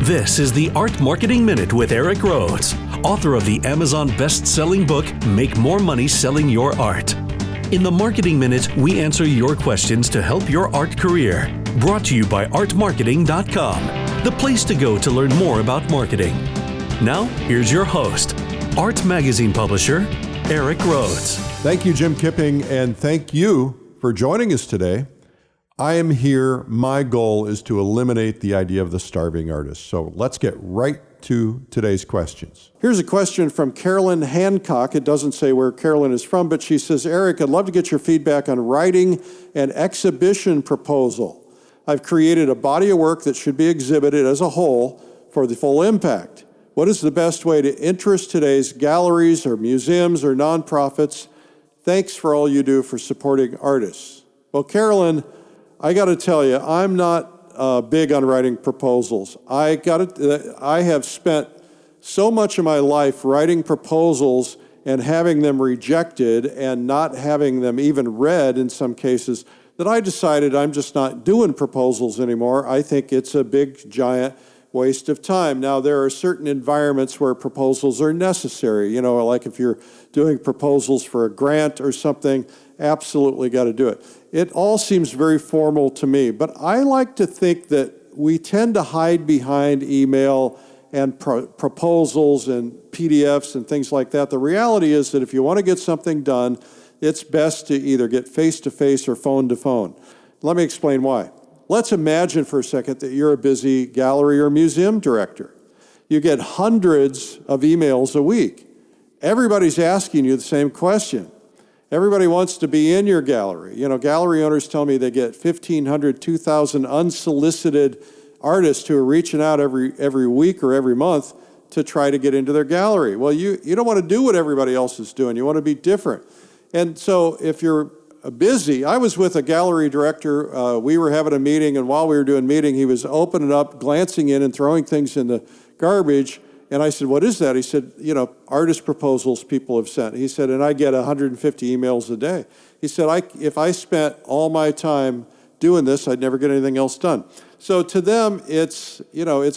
This is the Art Marketing Minute with Eric Rhoads, author of the Amazon best-selling book, Make More Money Selling Your Art. In the Marketing Minute, we answer your questions to help your art career. Brought to you by artmarketing.com, the place to go to learn more about marketing. Now, here's your host, Art Magazine publisher, Eric Rhoads. Thank you, Jim Kipping, and thank you for joining us today. I am here. My goal is to eliminate the idea of the starving artist. So let's get right to today's questions. Here's a question from Carolyn Hancock. It doesn't say where Carolyn is from, but she says, Eric, I'd love to get your feedback on writing an exhibition proposal. I've created a body of work that should be exhibited as a whole for the full impact. What is the best way to interest today's galleries or museums or nonprofits? Thanks for all you do for supporting artists. Well, Carolyn, I got to tell you, I'm not big on writing proposals. I have spent so much of my life writing proposals and having them rejected and not having them even read in some cases that I decided I'm just not doing proposals anymore. I think it's a big, giant waste of time. Now, there are certain environments where proposals are necessary. You know, like if you're doing proposals for a grant or something, absolutely got to do it. It all seems very formal to me, but I like to think that we tend to hide behind email and proposals and PDFs and things like that. The reality is that if you want to get something done, it's best to either get face-to-face or phone-to-phone. Let me explain why. Let's imagine for a second that you're a busy gallery or museum director. You get hundreds of emails a week. Everybody's asking you the same question. Everybody wants to be in your gallery. You know, gallery owners tell me they get 1,500, 2,000 unsolicited artists who are reaching out every week or every month to try to get into their gallery. Well, you don't want to do what everybody else is doing. You want to be different. And so if you're busy, I was with a gallery director. We were having a meeting, and while we were doing meeting, he was opening up, glancing in, and throwing things in the garbage. And I said, what is that? He said, you know, artist proposals people have sent. He said, and I get 150 emails a day. He said, if I spent all my time doing this, I'd never get anything else done. So to them, it's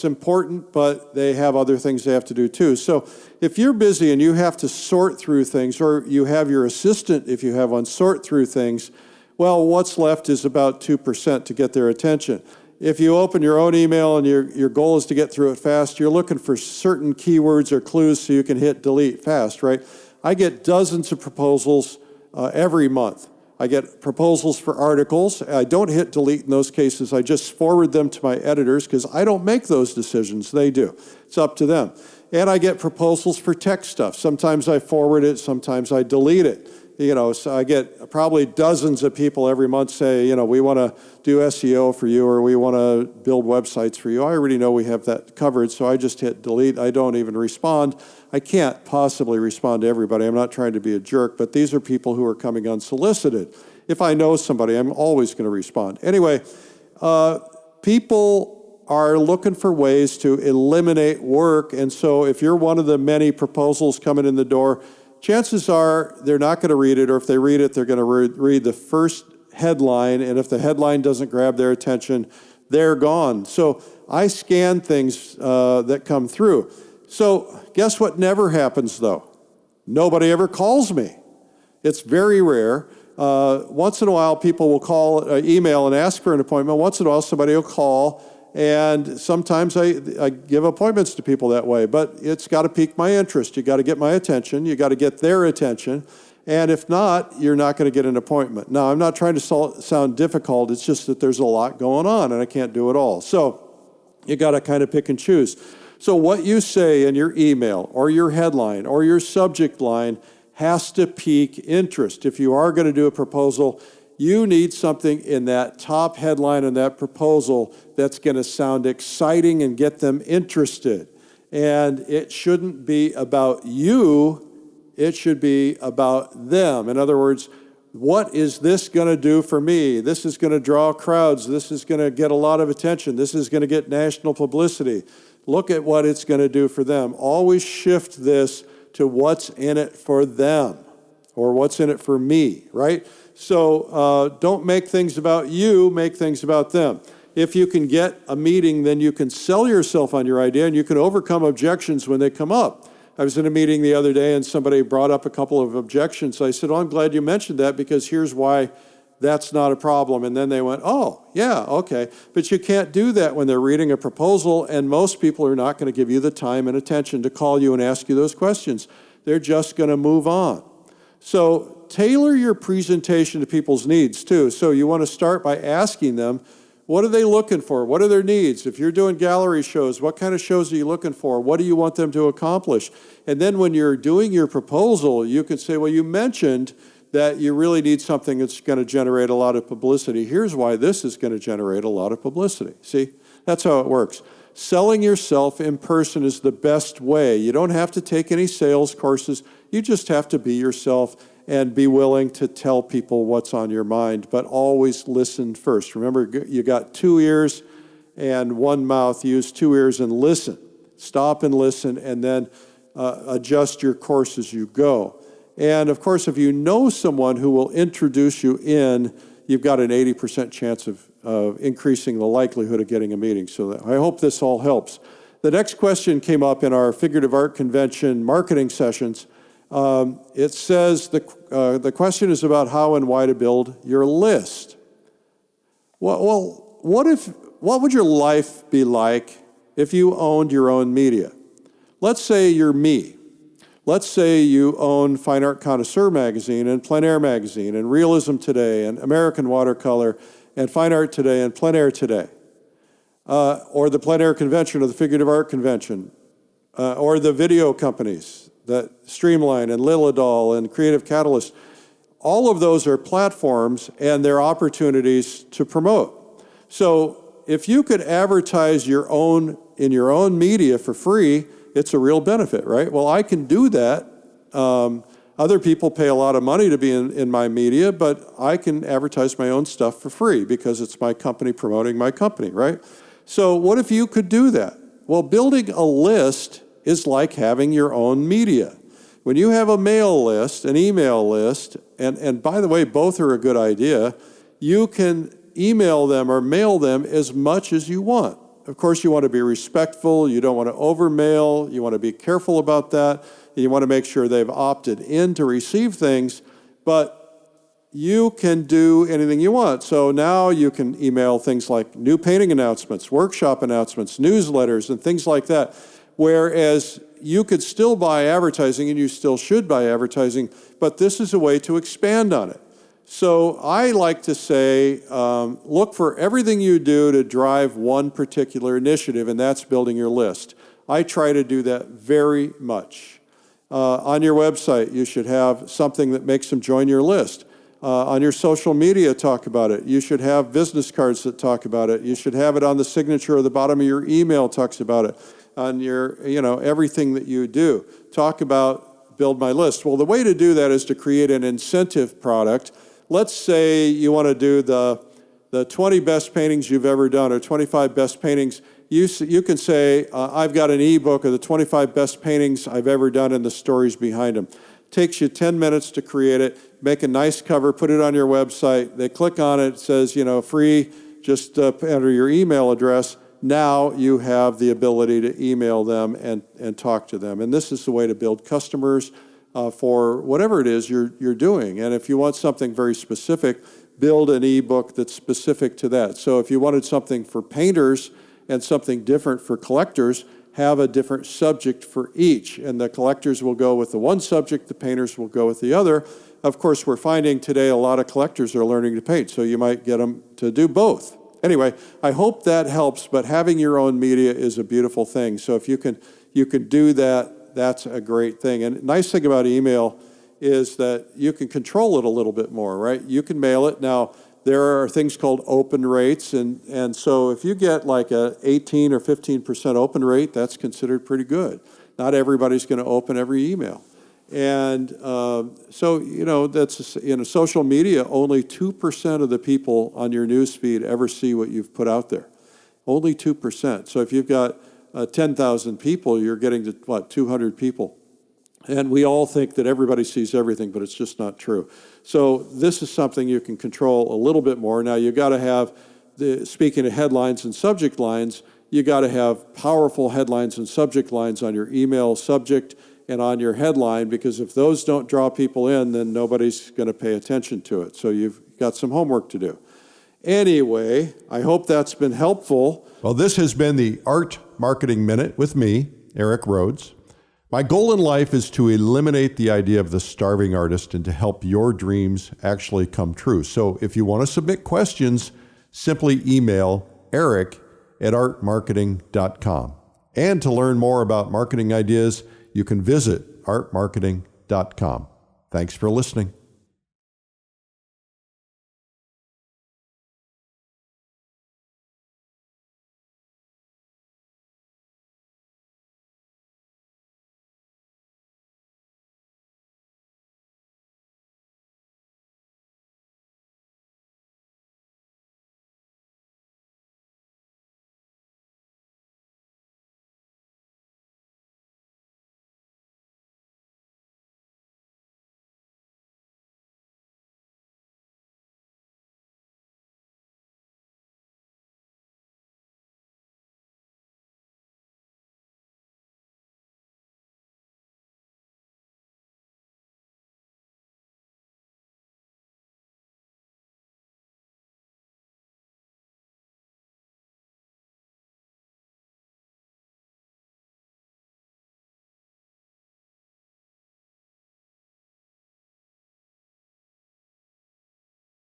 important, but they have other things they have to do too. So if you're busy and you have to sort through things, or you have your assistant, if you have one, sort through things, well, what's left is about 2% to get their attention. If you open your own email and your goal is to get through it fast, you're looking for certain keywords or clues so you can hit delete fast, right? I get dozens of proposals every month. I get proposals for articles. I don't hit delete in those cases. I just forward them to my editors because I don't make those decisions. They do. It's up to them. And I get proposals for tech stuff. Sometimes I forward it. Sometimes I delete it. You know, so I get probably dozens of people every month say, you know, we want to do SEO for you, or we want to build websites for you. I already know we have that covered, so I just hit delete. I don't even respond. I can't possibly respond to everybody. I'm not trying to be a jerk, but these are people who are coming unsolicited. If I know somebody, I'm always going to respond. Anyway, people are looking for ways to eliminate work, and so if you're one of the many proposals coming in the door, chances are they're not going to read it, or if they read it, they're going to read the first headline, and if the headline doesn't grab their attention, they're gone. So I scan things that come through. So guess what never happens, though? Nobody ever calls me. It's very rare. Once in a while, people will call, email, and ask for an appointment. Once in a while, somebody will call, and sometimes I give appointments to people that way, but it's got to pique my interest. You got to get my attention. You got to get their attention. And if not, you're not going to get an appointment. Now, I'm not trying to sound difficult. It's just that there's a lot going on, and I can't do it all. So you got to kind of pick and choose. So what you say in your email or your headline or your subject line has to pique interest. If you are going to do a proposal, you need something in that top headline and that proposal that's going to sound exciting and get them interested. And it shouldn't be about you, it should be about them. In other words, what is this going to do for me? This is going to draw crowds. This is going to get a lot of attention. This is going to get national publicity. Look at what it's going to do for them. Always shift this to what's in it for them, or what's in it for me, right? So don't make things about you, make things about them. If you can get a meeting, then you can sell yourself on your idea and you can overcome objections when they come up. I was in a meeting the other day and somebody brought up a couple of objections. I said, "Oh, I'm glad you mentioned that because here's why that's not a problem." And then they went, "Oh, yeah, okay." But you can't do that when they're reading a proposal, and most people are not going to give you the time and attention to call you and ask you those questions. They're just going to move on. So tailor your presentation to people's needs too. So you want to start by asking them, what are they looking for? What are their needs? If you're doing gallery shows, what kind of shows are you looking for? What do you want them to accomplish? And then when you're doing your proposal, you can say, well, you mentioned that you really need something that's going to generate a lot of publicity. Here's why this is going to generate a lot of publicity. See, that's how it works. Selling yourself in person is the best way. You don't have to take any sales courses. You just have to be yourself and be willing to tell people what's on your mind, but always listen first. Remember, you got 2 ears and 1 mouth. Use 2 ears and listen. Stop and listen, and then adjust your course as you go. And of course, if you know someone who will introduce you in, you've got an 80% chance of increasing the likelihood of getting a meeting. So I hope this all helps. The next question came up in our Figurative Art Convention marketing sessions. It says the question is about how and why to build your list. Well, what would your life be like if you owned your own media? Let's say you're me. Let's say you own Fine Art Connoisseur magazine and Plein Air magazine and Realism Today and American Watercolor and Fine Art Today and Plein Air Today, or the Plein Air Convention or the Figurative Art Convention, or the video companies that Streamline and Lilidol and Creative Catalyst. All of those are platforms and they're opportunities to promote. So if you could advertise in your own media for free, it's a real benefit, right? Well, I can do that. Other people pay a lot of money to be in my media, but I can advertise my own stuff for free because it's my company promoting my company, right? So what if you could do that? Well, building a list is like having your own media. When you have a mail list, an email list, and by the way, both are a good idea, you can email them or mail them as much as you want. Of course, you want to be respectful. You don't want to overmail. You want to be careful about that. And you want to make sure they've opted in to receive things, but you can do anything you want. So now you can email things like new painting announcements, workshop announcements, newsletters, and things like that. Whereas you could still buy advertising, and you still should buy advertising, but this is a way to expand on it. So I like to say, look for everything you do to drive one particular initiative, and that's building your list. I try to do that very much. On your website, you should have something that makes them join your list. On your social media, talk about it. You should have business cards that talk about it. You should have it on the signature or the bottom of your email talks about it. On your, everything that you do. Talk about build my list. Well, the way to do that is to create an incentive product. Let's say you want to do the 20 best paintings you've ever done or 25 best paintings. You can say, I've got an ebook of the 25 best paintings I've ever done and the stories behind them. Takes you 10 minutes to create it, make a nice cover, put it on your website. They click on it, it says, free, just enter your email address. Now you have the ability to email them and talk to them. And this is the way to build customers for whatever it is you're doing. And if you want something very specific, build an ebook that's specific to that. So if you wanted something for painters and something different for collectors, have a different subject for each. And the collectors will go with the one subject, the painters will go with the other. Of course, we're finding today a lot of collectors are learning to paint, so you might get them to do both. Anyway, I hope that helps, but having your own media is a beautiful thing. So if you can do that, that's a great thing. And the nice thing about email is that you can control it a little bit more, right? You can mail it. Now, there are things called open rates, and so if you get like a 18 or 15% open rate, that's considered pretty good. Not everybody's going to open every email. And so, that's, social media, only 2% of the people on your news feed ever see what you've put out there. Only 2%. So if you've got 10,000 people, you're getting to, 200 people. And we all think that everybody sees everything, but it's just not true. So this is something you can control a little bit more. Now, you've got to have speaking of headlines and subject lines, you got to have powerful headlines and subject lines on your email subject and on your headline, because if those don't draw people in, then nobody's going to pay attention to it. So you've got some homework to do. Anyway, I hope that's been helpful. Well, this has been the Art Marketing Minute with me, Eric Rhoads. My goal in life is to eliminate the idea of the starving artist and to help your dreams actually come true. So if you want to submit questions, simply email eric@artmarketing.com. And to learn more about marketing ideas, you can visit artmarketing.com. Thanks for listening.